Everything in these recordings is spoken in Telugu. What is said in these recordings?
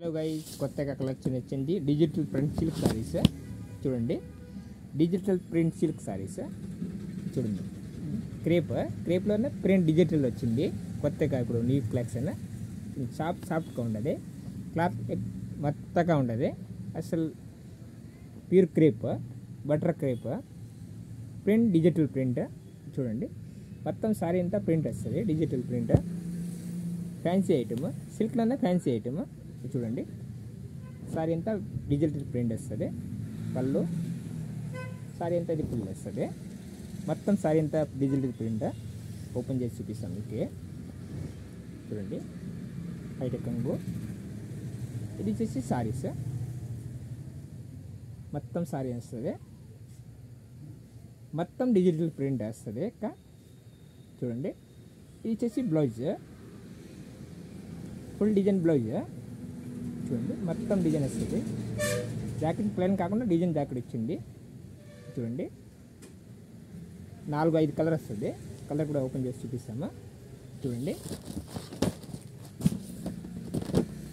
హలో గైస్, కొత్తగా కలెక్షన్ వచ్చింది డిజిటల్ ప్రింట్ సిల్క్ సారీస్. చూడండి, డిజిటల్ ప్రింట్ సిల్క్ సారీస్ చూడండి. క్రేప్లోనే ప్రింట్ డిజిటల్ వచ్చింది కొత్తగా. ఇప్పుడు న్యూ కలెక్షన్ సాఫ్ట్గా ఉండదు, క్లాత్ మెత్తగా ఉండదు. అసలు pure crepe, butter crepe, print digital print. చూడండి, మొత్తం సారీ అంతా ప్రింట్ వస్తుంది, డిజిటల్ ప్రింట్. ఫ్యాన్సీ ఐటమ్, సిల్క్లోనే ఫ్యాన్సీ ఐటమ్. చూడండి, సారీ అంతా డిజిటల్ ప్రింట్ వస్తుంది. పళ్ళు సారీ అంతా ఇది ఫుల్ వస్తుంది. మొత్తం సారీ అంతా డిజిటల్ ప్రింట్. ఓపెన్ చేసి చూపిస్తాను మీకు. చూడండి, బయట కంగు. ఇది వచ్చేసి సారీస్, మొత్తం సారీ వస్తుంది, మొత్తం డిజిటల్ ప్రింట్ వస్తుంది. చూడండి, ఇది వచ్చేసి బ్లౌజ్, ఫుల్ డిజైన్ బ్లౌజ్. చూడండి, మొత్తం డిజైన్ వస్తుంది. జాకెట్ ప్లెయిన్ కాకుండా డిజైన్ జాకెట్ ఇచ్చింది. చూడండి, 4-5 కలర్ వస్తుంది. కలర్ కూడా ఓపెన్ చేసి చూపిస్తాము. చూడండి,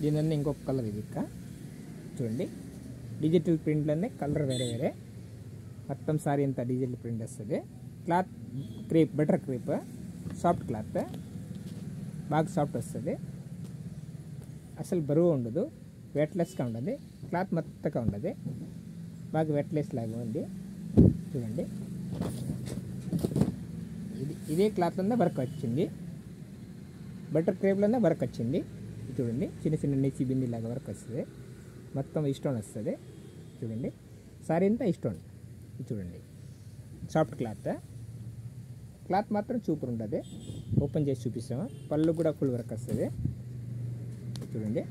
దీనివల్ల ఇంకొక కలర్ ఇది. చూడండి, డిజిటల్ ప్రింట్లోనే కలర్ వేరే వేరే. మొత్తం సారీ అంతా డిజిటల్ ప్రింట్ వస్తుంది. Cloth crepe, butter crepe, soft cloth, బాగా సాఫ్ట్ వస్తుంది. అసలు బరువు ఉండదు, వెట్లెస్గా ఉండదు. క్లాత్ మెత్తగా ఉండదు, బాగా వెట్లెస్ లాగా ఉంది. చూడండి, ఇదే క్లాత్లోనే వర్క్ వచ్చింది, బటర్ క్రేప్లోనే వర్క్ వచ్చింది. చూడండి, చిన్న చిన్న నెచ్చి బింది లాగా వర్క్ వస్తుంది. మొత్తం స్టోన్ వస్తుంది. చూడండి, సారీ అంతా స్టోన్. చూడండి, సాఫ్ట్ క్లాత్, క్లాత్ మాత్రం సూపర్ ఉంటుంది. ఓపెన్ చేసి చూపిస్తాము. పళ్ళు కూడా ఫుల్ వర్క్ వస్తుంది. చూడండి,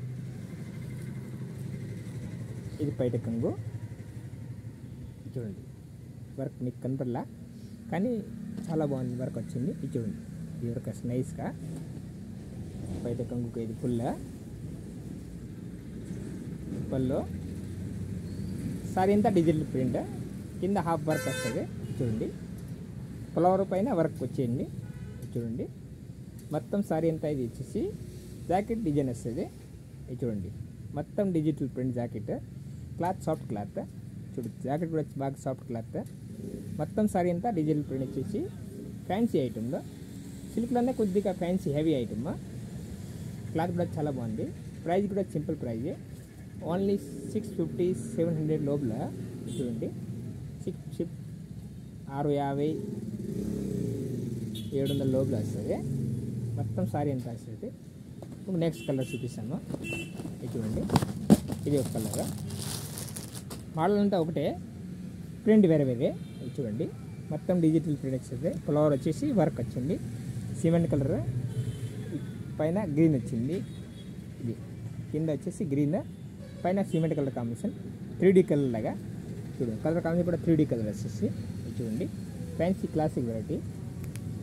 ఇది బయట కంగు. చూడండి, వర్క్ మీకు కనపడలా కానీ చాలా బాగుంది, వర్క్ వచ్చింది. ఇది చూడండి, ఈ వర్క్ నైస్గా బయట కంగుకు. ఇది ఫుల్ పళ్ళు, సారీ అంతా డిజిటల్ ప్రింట్, కింద హాఫ్ వర్క్ వస్తుంది. చూడండి, ఫ్లవర్ పైన వర్క్ వచ్చేయండి. చూడండి, మొత్తం సారీ అంతా ఇది వచ్చేసి జాకెట్ డిజైన్ వస్తుంది. ఇది చూడండి, మొత్తం digital print jacket. Cloth soft cloth. చూడండి, జాకెట్ కూడా బాగా సాఫ్ట్ క్లాత్. మొత్తం సారీ అంతా డిజిటల్ ప్రింట్ వచ్చేసి ఫ్యాన్సీ ఐటెంలో, సిల్క్లోనే కొద్దిగా ఫ్యాన్సీ హెవీ ఐటమ్. క్లాత్ కూడా చాలా బాగుంది. ప్రైస్ కూడా సింపుల్ ప్రైజ్, ఓన్లీ 650-700 లోపల. చూడండి, 650-700 లోపల వస్తుంది. మొత్తం సారీ అంతా వస్తుంది. నెక్స్ట్ కలర్ చూపిస్తాను. ఇది చూడండి, ఇది ఒక కలర్. మోడల్ అంతా ఒకటే, ప్రింట్ వేరే వేరే. ఇది చూడండి, మొత్తం డిజిటల్ ప్రింట్ వస్తుంది. ఫ్లవర్ వచ్చేసి వర్క్ వచ్చింది, సిమెంట్ కలర్ పైన గ్రీన్ వచ్చింది. ఇది కింద వచ్చేసి గ్రీన్, పైన cement colour combination, 3D colour లాగా. చూడండి, కలర్ కాంబినేషన్ కూడా 3D కలర్ వచ్చేసి. ఇది చూడండి, ఫ్యాన్సీ క్లాసిక్ వెరైటీ.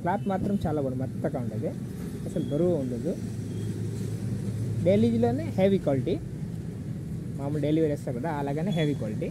క్లాత్ మాత్రం చాలా బాగుంది, మెత్తగా ఉండదు, అసలు బరువు ఉండదు. డైలీలోనే హెవీ క్వాలిటీ, మామూలు డైలీ వేర్ వేస్తారు కదా, అలాగనే హెవీ క్వాలిటీ.